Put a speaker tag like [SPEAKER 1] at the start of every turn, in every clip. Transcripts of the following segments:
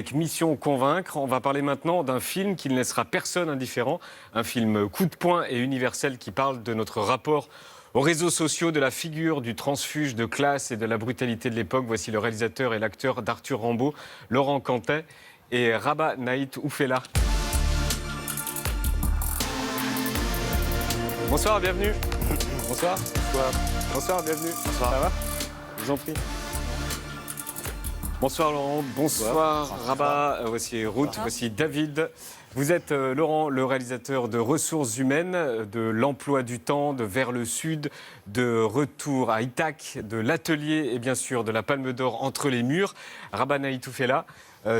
[SPEAKER 1] Avec Mission Convaincre, on va parler maintenant d'un film qui ne laissera personne indifférent, un film coup de poing et universel qui parle de notre rapport aux réseaux sociaux, de la figure du transfuge de classe et de la brutalité de l'époque. Voici le réalisateur et l'acteur d'Arthur Rimbaud, Laurent Cantet et Rabah Naït Oufella. Bonsoir, bienvenue. Bonsoir. Bonsoir. Bonsoir, bienvenue. Bonsoir. Ça va? Je vous en prie. Bonsoir Laurent, bonsoir Rabah, voici Ruth, voici David. Vous êtes Laurent, le réalisateur de Ressources humaines, de l'emploi du temps, de Vers le Sud, de Retour à Ithac, de l'Atelier et bien sûr de la Palme d'Or Entre les murs. Rabah Naït Oufella,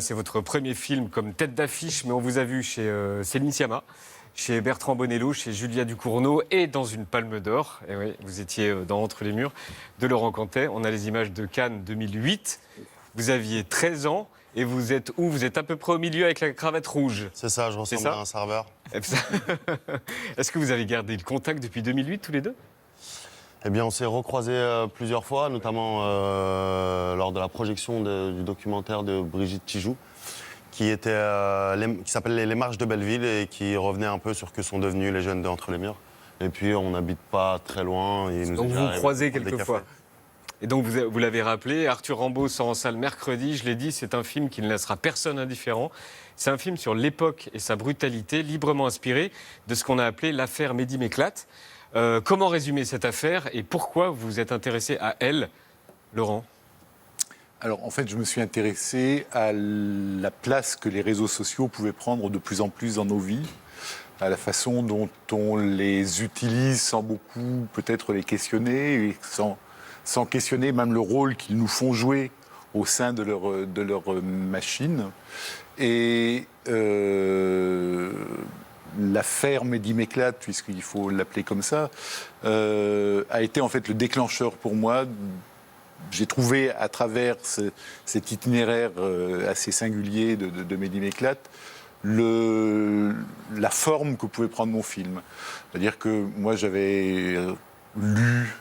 [SPEAKER 1] c'est votre premier film comme tête d'affiche, mais on vous a vu chez Céline Sciamma, chez Bertrand Bonello, chez Julia Ducournau et dans une Palme d'Or. Et oui, vous étiez dans Entre les murs de Laurent Cantet. On a les images de Cannes 2008. Vous aviez 13 ans et vous êtes où? Vous êtes à peu près au milieu avec la cravate rouge.
[SPEAKER 2] C'est ça, je ressemble à un serveur.
[SPEAKER 1] Est-ce que vous avez gardé le contact depuis 2008 tous les deux?
[SPEAKER 2] Eh bien, on s'est recroisés plusieurs fois, notamment lors de la projection du documentaire de Brigitte Tijoux, qui s'appelle Les Marches de Belleville et qui revenait un peu sur ce que sont devenus les jeunes de Entre les murs. Et puis, on n'habite pas très loin.
[SPEAKER 1] Donc vous vous croisez quelquefois. Et donc, vous l'avez rappelé, Arthur Rimbaud sort en salle mercredi. Je l'ai dit, c'est un film qui ne laissera personne indifférent. C'est un film sur l'époque et sa brutalité, librement inspiré de ce qu'on a appelé l'affaire Mehdi Méclate. Comment résumer cette affaire et pourquoi vous vous êtes intéressé à elle, Laurent?
[SPEAKER 3] Alors, en fait, je me suis intéressé à la place que les réseaux sociaux pouvaient prendre de plus en plus dans nos vies, à la façon dont on les utilise sans beaucoup peut-être les questionner, et sans questionner même le rôle qu'ils nous font jouer au sein de leur machine. Et l'affaire Mehdi Méclate, puisqu'il faut l'appeler comme ça, a été en fait le déclencheur pour moi. J'ai trouvé à travers cet itinéraire assez singulier de Mehdi Méclate la forme que pouvait prendre mon film. C'est-à-dire que moi j'avais lu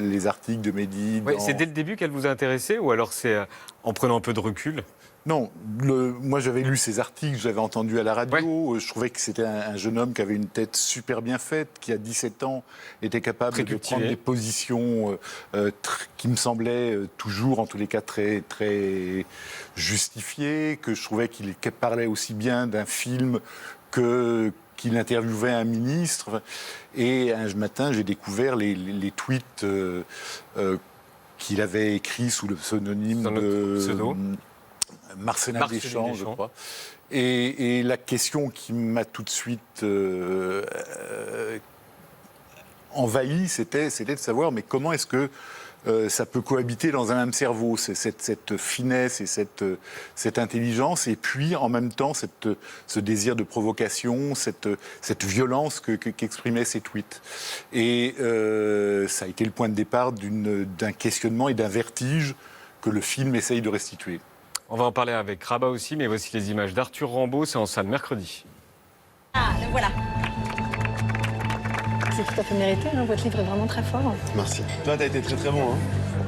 [SPEAKER 3] les articles de Mehdi.
[SPEAKER 1] Ouais, c'est dès le début qu'elle vous a intéressé ou alors c'est en prenant un peu de recul?
[SPEAKER 3] Non, moi j'avais lu ces articles, j'avais entendu à la radio, ouais. Je trouvais que c'était un jeune homme qui avait une tête super bien faite, qui à 17 ans était capable de prendre des positions qui me semblaient toujours, en tous les cas, très, très justifiées, que je trouvais qu'il parlait aussi bien d'un film qu'il interviewait un ministre. Et un matin, j'ai découvert les tweets qu'il avait écrits sous le pseudonyme de Marcellin Deschamps, je crois. Et la question qui m'a tout de suite envahi, c'était de savoir, mais comment est-ce que ça peut cohabiter dans un même cerveau, cette finesse et cette intelligence, et puis en même temps ce désir de provocation, cette violence qu'exprimaient ces tweets. Et ça a été le point de départ d'un questionnement et d'un vertige que le film essaye de restituer.
[SPEAKER 1] On va en parler avec Rabah aussi, mais voici les images d'Arthur Rimbaud, c'est en salle mercredi.
[SPEAKER 4] Ah, le voilà. C'est tout à fait mérité, hein, votre livre est vraiment très fort.
[SPEAKER 2] Merci. Toi, t'as été très très bon. Hein.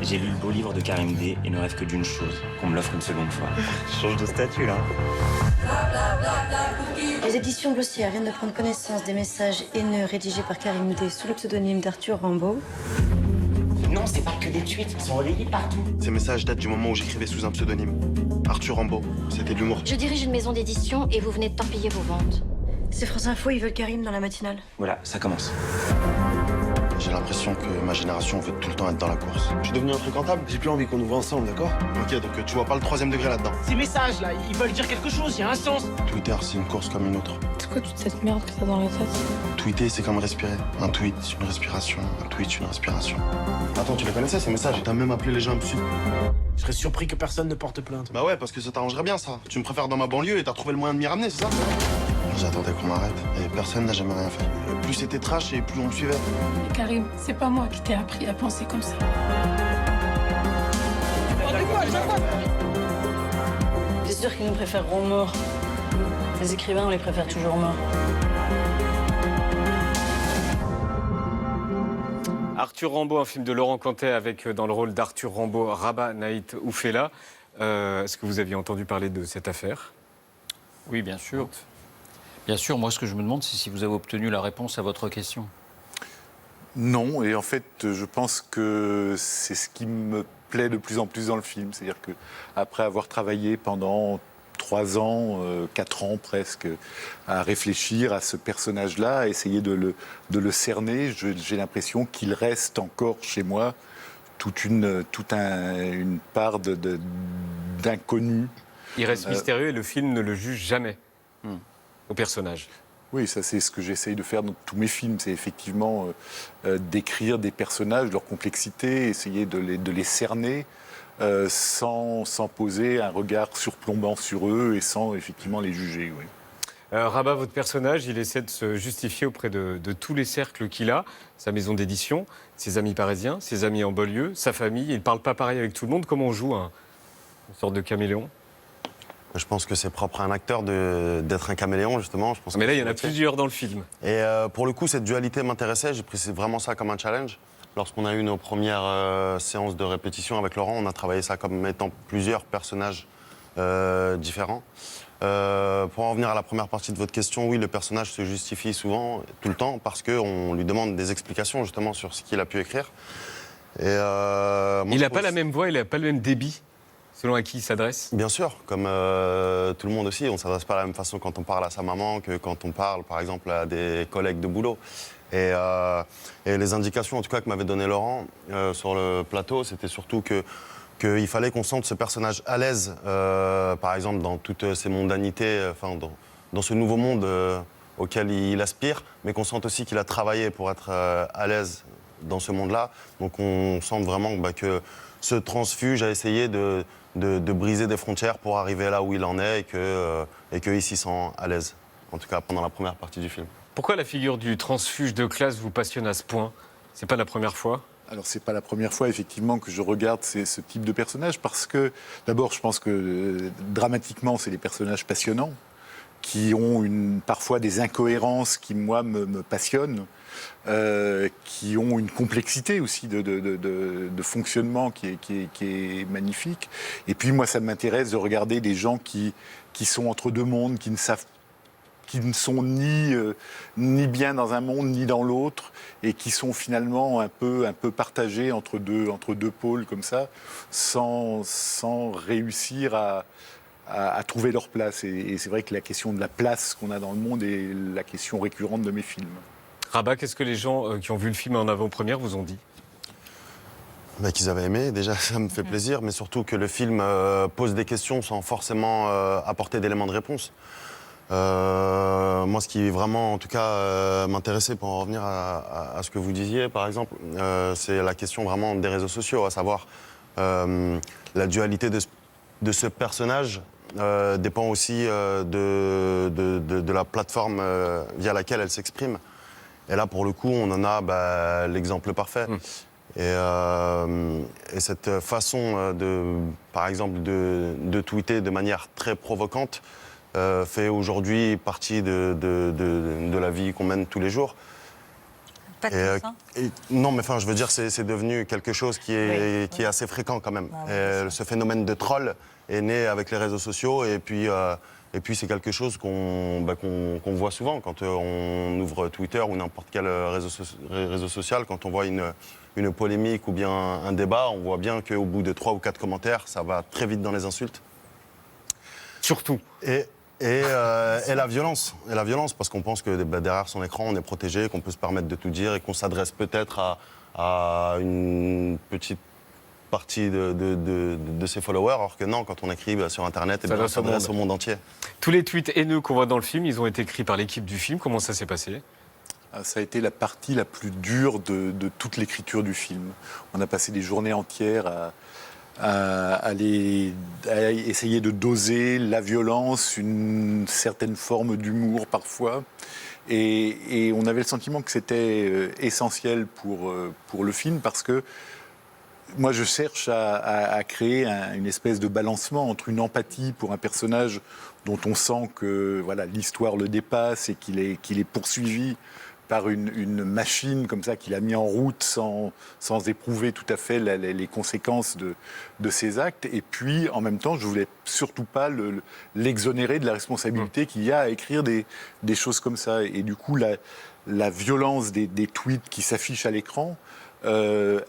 [SPEAKER 5] J'ai lu le beau livre de Karim D et ne rêve que d'une chose, qu'on me l'offre une seconde fois. Je change de statut, là.
[SPEAKER 4] Les éditions Glossier viennent de prendre connaissance des messages haineux rédigés par Karim D sous le pseudonyme d'Arthur Rimbaud.
[SPEAKER 5] Non, c'est pas que des tweets, ils sont relayés partout.
[SPEAKER 2] Ces messages datent du moment où j'écrivais sous un pseudonyme. Arthur Rimbaud, c'était de l'humour.
[SPEAKER 6] Je dirige une maison d'édition et vous venez de torpiller vos ventes.
[SPEAKER 4] C'est France Info, ils veulent Karim dans la matinale.
[SPEAKER 5] Voilà, ça commence.
[SPEAKER 2] J'ai l'impression que ma génération veut tout le temps être dans la course. Je suis devenu infréquentable, j'ai plus envie qu'on ouvre ensemble, d'accord? Ok, donc tu vois pas le 3e degré là-dedans.
[SPEAKER 7] Ces messages-là, ils veulent dire quelque chose, il y a un sens.
[SPEAKER 2] Twitter, c'est une course comme une autre.
[SPEAKER 4] C'est quoi toute cette merde que t'as dans la tête?
[SPEAKER 2] Tweeter, c'est comme respirer. Un tweet, une respiration. Un tweet, une respiration. Attends, tu les connaissais ces messages? T'as même appelé les gens absurdes.
[SPEAKER 7] Je serais surpris que personne ne porte plainte.
[SPEAKER 2] Bah ouais, parce que ça t'arrangerait bien, ça. Tu me préfères dans ma banlieue et t'as trouvé le moyen de m'y ramener, c'est ça? J'attendais qu'on m'arrête et personne n'a jamais rien fait. Plus c'était trash et plus on me suivait.
[SPEAKER 8] Karim, c'est pas moi qui t'ai appris à penser comme ça.
[SPEAKER 4] C'est sûr qu'ils nous préféreront morts. Les écrivains, on les préfère toujours morts.
[SPEAKER 1] Arthur Rimbaud, un film de Laurent Cantet avec dans le rôle d'Arthur Rimbaud, Rabah Naït Oufella. Est-ce que vous aviez entendu parler de cette affaire?
[SPEAKER 9] Oui, bien sûr. Bien sûr, moi, ce que je me demande, c'est si vous avez obtenu la réponse à votre question.
[SPEAKER 3] Non, et en fait, je pense que c'est ce qui me plaît de plus en plus dans le film. C'est-à-dire qu'après avoir travaillé pendant 3 ans, 4 ans presque, à réfléchir à ce personnage-là, à essayer de le cerner, j'ai l'impression qu'il reste encore chez moi toute une part d'inconnu.
[SPEAKER 1] Il reste mystérieux et le film ne le juge jamais au personnage.
[SPEAKER 3] Oui, ça c'est ce que j'essaye de faire dans tous mes films, c'est effectivement d'écrire des personnages, leur complexité, essayer de les cerner sans poser un regard surplombant sur eux et sans effectivement les juger. Oui.
[SPEAKER 1] Rabat, votre personnage, il essaie de se justifier auprès de tous les cercles qu'il a, sa maison d'édition, ses amis parisiens, ses amis en banlieue, sa famille. Il ne parle pas pareil avec tout le monde. Comment on joue une sorte de caméléon?
[SPEAKER 2] Je pense que c'est propre à un acteur d'être un caméléon, justement. Je pense
[SPEAKER 1] Mais là, il y en a plusieurs dans le film.
[SPEAKER 2] Et pour le coup, cette dualité m'intéressait. J'ai pris vraiment ça comme un challenge. Lorsqu'on a eu nos premières séances de répétition avec Laurent, on a travaillé ça comme étant plusieurs personnages différents. Pour en revenir à la première partie de votre question, oui, le personnage se justifie souvent, tout le temps, parce qu'on lui demande des explications, justement, sur ce qu'il a pu écrire. Et,
[SPEAKER 1] il n'a pas la même voix, il n'a pas le même débit, selon à qui il s'adresse?
[SPEAKER 2] Bien sûr, comme tout le monde aussi, on ne s'adresse pas de la même façon quand on parle à sa maman que quand on parle, par exemple, à des collègues de boulot. Et les indications, en tout cas, que m'avait donné Laurent sur le plateau, c'était surtout qu'il fallait qu'on sente ce personnage à l'aise, par exemple, dans toutes ces mondanités, dans ce nouveau monde auquel il aspire, mais qu'on sente aussi qu'il a travaillé pour être à l'aise dans ce monde-là. Donc on sent vraiment que ce transfuge a essayé de briser des frontières pour arriver là où il en est et qu'il s'y sent à l'aise, en tout cas pendant la première partie du film.
[SPEAKER 1] Pourquoi la figure du transfuge de classe vous passionne à ce point? C'est pas la première fois?
[SPEAKER 3] Alors, c'est pas la première fois, effectivement, que je regarde ce type de personnage, parce que, d'abord, je pense que dramatiquement, c'est des personnages passionnants, qui ont parfois des incohérences qui, moi, me passionnent, qui ont une complexité aussi de fonctionnement qui est magnifique. Et puis, moi, ça m'intéresse de regarder des gens qui sont entre deux mondes, qui ne sont ni bien dans un monde ni dans l'autre, et qui sont finalement un peu partagés entre deux pôles comme ça, sans réussir à trouver leur place. Et c'est vrai que la question de la place qu'on a dans le monde est la question récurrente de mes films.
[SPEAKER 1] Rabat, qu'est-ce que les gens qui ont vu le film en avant-première vous ont dit?
[SPEAKER 2] Qu'ils avaient aimé, déjà ça me fait plaisir, mais surtout que le film pose des questions sans forcément apporter d'éléments de réponse. Moi, ce qui vraiment, en tout cas, m'intéressait, pour en revenir à ce que vous disiez, par exemple, c'est la question vraiment des réseaux sociaux, à savoir la dualité de ce personnage dépend aussi de la plateforme via laquelle elle s'exprime. Et là, pour le coup, on en a l'exemple parfait. Et cette façon, par exemple, de tweeter de manière très provocante, fait aujourd'hui partie de la vie qu'on mène tous les jours.
[SPEAKER 10] Pas tous, hein.
[SPEAKER 2] Non, mais je veux dire, c'est devenu quelque chose qui est assez fréquent quand même. Ce phénomène de troll est né avec les réseaux sociaux, et puis c'est quelque chose qu'on voit souvent quand on ouvre Twitter ou n'importe quel réseau social. Quand on voit une polémique ou bien un débat, on voit bien qu'au bout de 3 ou 4 commentaires, ça va très vite dans les insultes.
[SPEAKER 1] Surtout.
[SPEAKER 2] Et la violence, parce qu'on pense que derrière son écran, on est protégé, qu'on peut se permettre de tout dire et qu'on s'adresse peut-être à une petite partie de ses followers, alors que non, quand on écrit sur Internet, on s'adresse au monde entier.
[SPEAKER 1] Tous les tweets haineux qu'on voit dans le film, ils ont été écrits par l'équipe du film. Comment ça s'est passé?
[SPEAKER 3] Ça a été la partie la plus dure de toute l'écriture du film. On a passé des journées entières à essayer de doser la violence, une certaine forme d'humour parfois. Et on avait le sentiment que c'était essentiel pour le film, parce que moi je cherche à créer une espèce de balancement entre une empathie pour un personnage dont on sent que l'histoire le dépasse et qu'il est poursuivi par une machine comme ça qu'il a mis en route sans éprouver tout à fait les conséquences de ses actes. Et puis, en même temps, je voulais surtout pas l'exonérer de la responsabilité qu'il y a à écrire des choses comme ça. Et du coup, la violence des tweets qui s'affichent à l'écran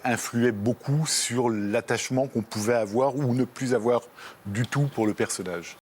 [SPEAKER 3] influait beaucoup sur l'attachement qu'on pouvait avoir ou ne plus avoir du tout pour le personnage.